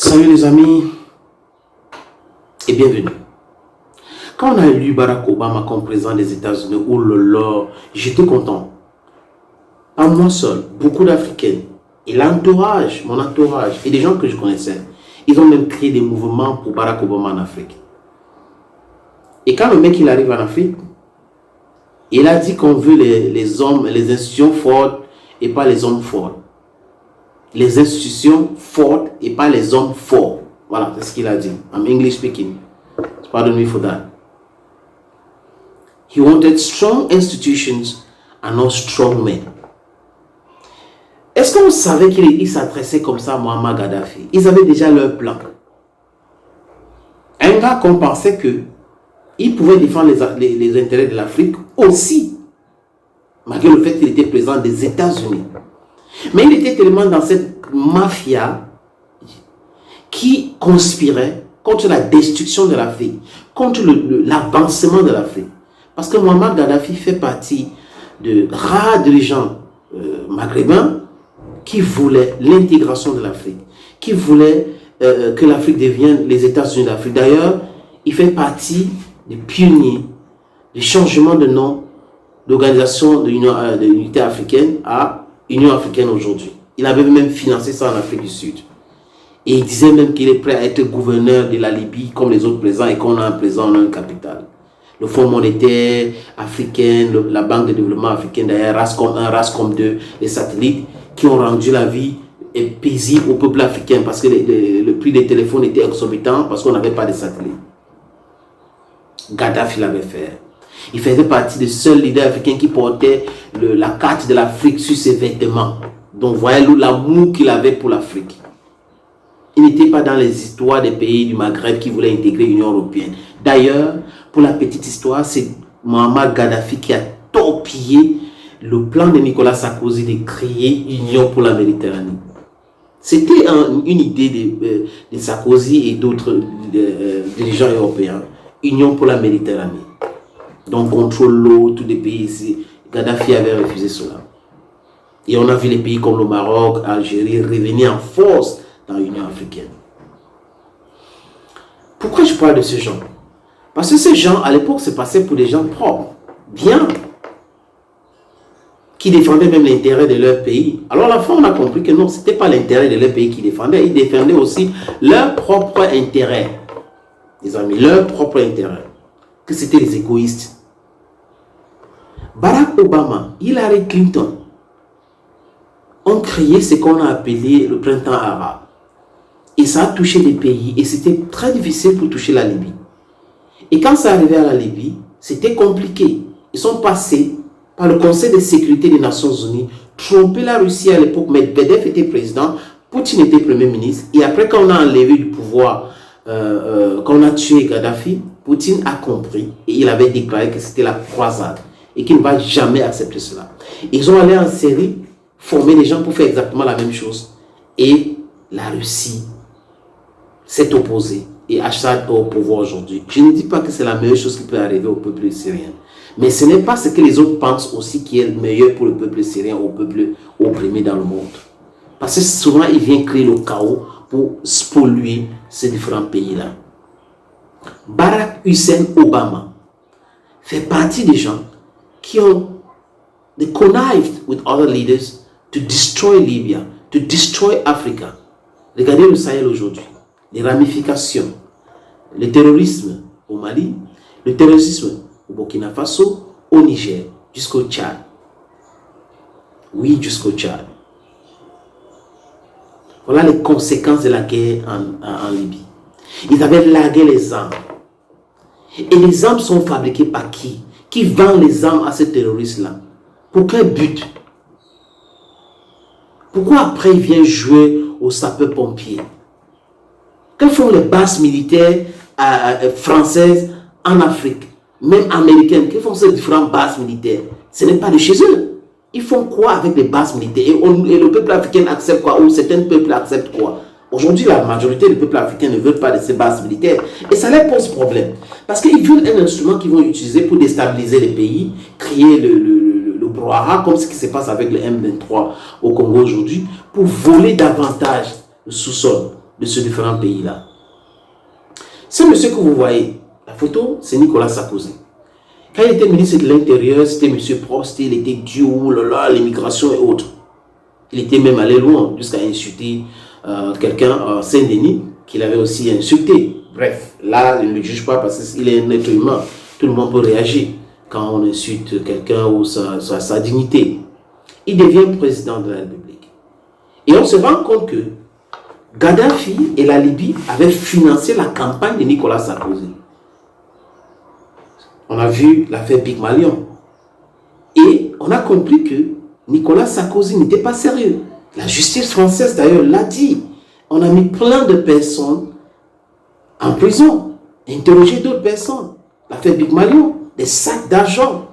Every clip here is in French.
Salut les amis et bienvenue. Quand on a élu Barack Obama comme président des États-Unis, oh là là, j'étais content. Pas moi seul, beaucoup d'Africains et l'entourage, mon entourage et des gens que je connaissais, ils ont même créé des mouvements pour Barack Obama en Afrique. Et quand le mec il arrive en Afrique, il a dit qu'on veut les hommes, les institutions fortes et pas les hommes forts. Les institutions fortes et pas les hommes forts. Voilà, c'est ce qu'il a dit. I'm English speaking. Pardon me for that. He wanted strong institutions and not strong men. Est-ce qu'on savait qu'il s'adressait comme ça à Muammar Kadhafi? Ils avaient déjà leur plan. Un gars qu'on pensait qu'il pouvait défendre les intérêts de l'Afrique aussi, malgré le fait qu'il était président des États-Unis. Mais il était tellement dans cette mafia qui conspirait contre la destruction de l'Afrique, contre l'avancement de l'Afrique. Parce que Muammar Kadhafi fait partie de rares dirigeants maghrébins qui voulaient l'intégration de l'Afrique, qui voulaient que l'Afrique devienne les États-Unis d'Afrique. D'ailleurs, il fait partie des pionniers du changement de nom d'organisation de l'unité africaine à Union africaine aujourd'hui. Il avait même financé ça en Afrique du Sud. Et il disait même qu'il est prêt à être gouverneur de la Libye comme les autres présidents et qu'on a un président, on a une capitale. Le Fonds monétaire africain, la Banque de développement africaine, d'ailleurs, RASCOM 1, RASCOM 2, les satellites qui ont rendu la vie paisible au peuple africain parce que le prix des téléphones était exorbitant parce qu'on n'avait pas de satellites. Kadhafi l'avait fait. Il faisait partie des seuls leaders africains qui portaient la carte de l'Afrique sur ses vêtements. Donc, voyez l'amour qu'il avait pour l'Afrique. Il n'était pas dans les histoires des pays du Maghreb qui voulaient intégrer l'Union européenne. D'ailleurs, pour la petite histoire, c'est Muammar Kadhafi qui a torpillé le plan de Nicolas Sarkozy de créer Union pour la Méditerranée. C'était une idée de Sarkozy et d'autres dirigeants européens. Union pour la Méditerranée. Donc, contrôle l'eau, tous les pays ici. Kadhafi avait refusé cela. Et on a vu les pays comme le Maroc, l'Algérie revenir en force dans l'Union africaine. Pourquoi je parle de ces gens? Parce que ces gens, à l'époque, se passaient pour des gens propres, bien, qui défendaient même l'intérêt de leur pays. Alors, à la fin, on a compris que non, ce n'était pas l'intérêt de leur pays qu'ils défendaient, ils défendaient aussi leur propre intérêt. Les amis, leur propre intérêt. Que c'était les égoïstes. Barack Obama, Hillary Clinton ont créé ce qu'on a appelé le printemps arabe. Et ça a touché des pays et c'était très difficile pour toucher la Libye. Et quand ça arrivait à la Libye, c'était compliqué. Ils sont passés par le Conseil de sécurité des Nations Unies, trompé la Russie à l'époque. Medvedev était président, Poutine était premier ministre. Et après, quand on a enlevé du pouvoir, quand on a tué Kadhafi, Poutine a compris et il avait déclaré que c'était la croisade et qu'il ne va jamais accepter cela. Ils ont allé en série former des gens pour faire exactement la même chose. Et la Russie s'est opposée et Assad est au pouvoir aujourd'hui. Je ne dis pas que c'est la meilleure chose qui peut arriver au peuple syrien. Mais ce n'est pas ce que les autres pensent aussi qui est le meilleur pour le peuple syrien, au peuple opprimé dans le monde. Parce que souvent, il vient créer le chaos pour spolier ces différents pays-là. Barack Hussein Obama fait partie des gens qui ont connived with other leaders to destroy Libya, to destroy Africa. Regardez le Sahel aujourd'hui, les ramifications, le terrorisme au Mali, le terrorisme au Burkina Faso, au Niger, jusqu'au Tchad. Oui, jusqu'au Tchad. Voilà les conséquences de la guerre en Libye. Ils avaient largué les armes. Et les armes sont fabriquées par qui? Qui vend les armes à ces terroristes-là? Pour quel but? Pourquoi après ils viennent jouer aux sapeurs-pompiers? Que font les bases militaires françaises en Afrique? Même américaines, que font ces différentes bases militaires? Ce n'est pas de chez eux. Ils font quoi avec les bases militaires? Et le peuple africain accepte quoi? Ou certains peuples acceptent quoi? Aujourd'hui, la majorité des peuples africains ne veulent pas de ces bases militaires. Et ça leur pose problème. Parce qu'ils veulent un instrument qu'ils vont utiliser pour déstabiliser les pays, créer le brouhaha, comme ce qui se passe avec le M23 au Congo aujourd'hui, pour voler davantage le sous-sol. de ces différents pays-là. Ce monsieur que vous voyez, la photo, c'est Nicolas Sarkozy. Quand il était ministre de l'Intérieur, c'était monsieur Prost, il était Dieu, l'immigration et autres. Il était même allé loin, jusqu'à insulter quelqu'un à Saint-Denis, qu'il avait aussi insulté. Bref, là, il ne le juge pas parce qu'il est un être humain. Tout le monde peut réagir quand on insulte quelqu'un ou sa dignité. Il devient président de la République. Et on se rend compte que Kadhafi et la Libye avaient financé la campagne de Nicolas Sarkozy. On a vu l'affaire Big Malion. Et on a compris que Nicolas Sarkozy n'était pas sérieux. La justice française d'ailleurs l'a dit. On a mis plein de personnes en prison, interrogé d'autres personnes. L'affaire Big Malion, des sacs d'argent.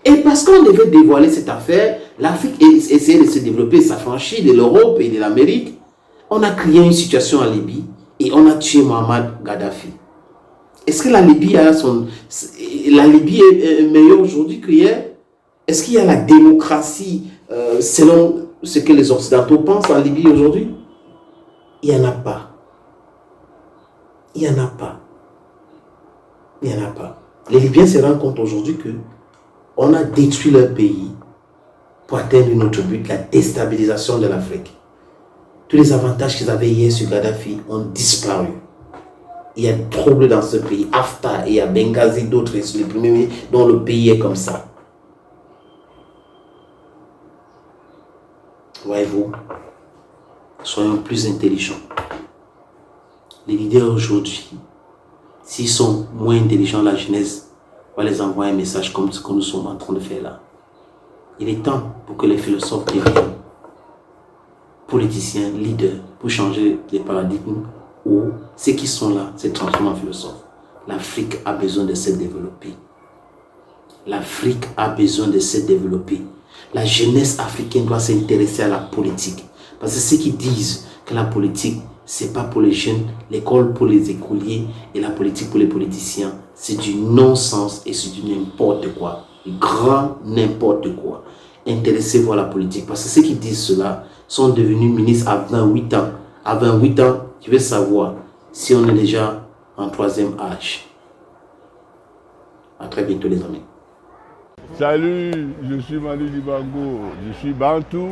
Et parce qu'on devait dévoiler cette affaire, l'Afrique essayait de se développer, s'affranchir de l'Europe et de l'Amérique. On a créé une situation en Libye et on a tué Mohamed Kadhafi. Est-ce que la Libye est meilleure aujourd'hui qu'hier? Est-ce qu'il y a la démocratie selon ce que les Occidentaux pensent en Libye aujourd'hui? Il n'y en a pas. Il n'y en a pas. Il n'y en a pas. Les Libyens se rendent compte aujourd'hui que on a détruit leur pays pour atteindre notre but, la déstabilisation de l'Afrique. Tous les avantages qu'ils avaient hier sur Kadhafi ont disparu. Il y a des troubles dans ce pays. Haftar et à Benghazi, d'autres, les premiers dont le pays est comme ça. Voyez-vous, soyons plus intelligents. Les leaders aujourd'hui, s'ils sont moins intelligents, la jeunesse va les envoyer un message comme ce que nous sommes en train de faire là. Il est temps pour que les philosophes deviennent politiciens, leaders, pour changer les paradigmes où ceux qui sont là se transforment en philosophes. L'Afrique a besoin de se développer. L'Afrique a besoin de se développer. La jeunesse africaine doit s'intéresser à la politique. Parce que ceux qui disent que la politique, c'est pas pour les jeunes, l'école pour les écoliers et la politique pour les politiciens, c'est du non-sens et c'est du n'importe quoi. Grand n'importe quoi. Intéressez-vous à la politique. Parce que ceux qui disent cela sont devenus ministres à 28 ans. À 28 ans, tu veux savoir si on est déjà en troisième âge. À très bientôt les amis. Salut, je suis Manu Dibango, je suis Bantou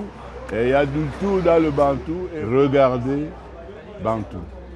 et il y a du tout dans le Bantou et regardez Bantou.